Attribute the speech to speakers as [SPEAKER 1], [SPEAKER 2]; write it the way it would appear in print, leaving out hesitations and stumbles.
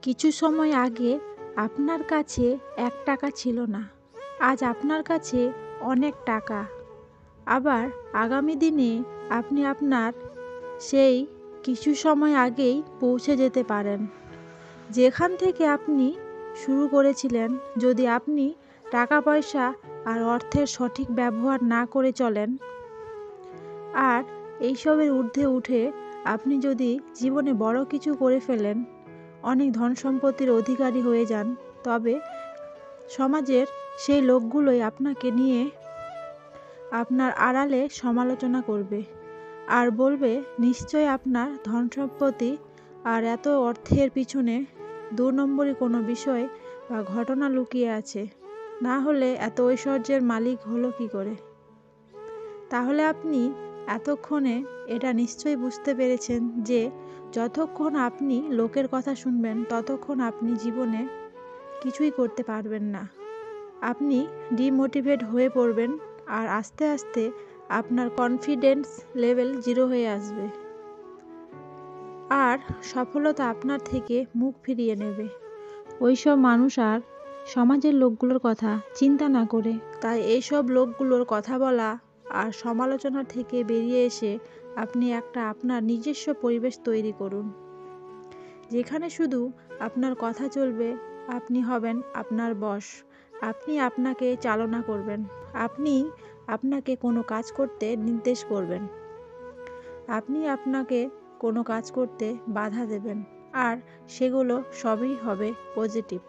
[SPEAKER 1] কিছু সময় আগে আপনার কাছে ১ টাকা ছিল না। আজ আপনার কাছে অনেক টাকা। আবার আগামী দিনে আপনি আপনার সেই কিছু সময় আগেই পৌঁছে যেতে পারেন। যেখান থেকে আপনি শুরু করেছিলেন, যদি আপনি টাকা পয়সা আর অর্থের সঠিক ব্যবহার না করে চলেন, আর এইসবের ঊর্ধ্বে উঠে আপনি যদি জীবনে বড় কিছু করে ফেলেন, অনেক ধন সম্পত্তির অধিকারী হয়ে যান, তবে সমাজের সেই লোকগুলোই আপনাকে নিয়ে আপনার আড়ালে সমালোচনা করবে আর বলবে, নিশ্চয় আপনার ধন সম্পত্তি আর এত অর্থের পিছনে ২ নম্বরই কোনো বিষয় বা ঘটনা লুকিয়ে আছে, না হলে এত ঐশ্বর্যের মালিক হলো কী করে। তাহলে আপনি এতক্ষণে এটা নিশ্চয়ই বুঝতে পেরেছেন যে যতক্ষণ আপনি লোকের কথা শুনবেন, ততক্ষণ আপনি জীবনে কিছুই করতে পারবেন না। আপনি ডিমোটিভেট হয়ে পড়বেন আর আস্তে আস্তে আপনার কনফিডেন্স লেভেল 0 হয়ে আসবে। আর সফলতা আপনার থেকে মুখ ফিরিয়ে নেবে। ওইসব মানুষ আর সমাজের লোকগুলোর কথা চিন্তা না করে, তাই এইসব লোকগুলোর কথা বলা আর সমালোচনা থেকে বেরিয়ে এসে আপনি একটা আপনার নিজস্ব পরিবেশ তৈরি করুন, যেখানে শুধু আপনার কথা চলবে। আপনি হবেন আপনার বস। আপনি আপনাকে চালনা করবেন। আপনি আপনাকে কোনো কাজ করতে নির্দেশ করবেন। আপনি আপনাকে কোনো কাজ করতে বাধা দেবেন, আর সেগুলো সবই হবে পজিটিভ।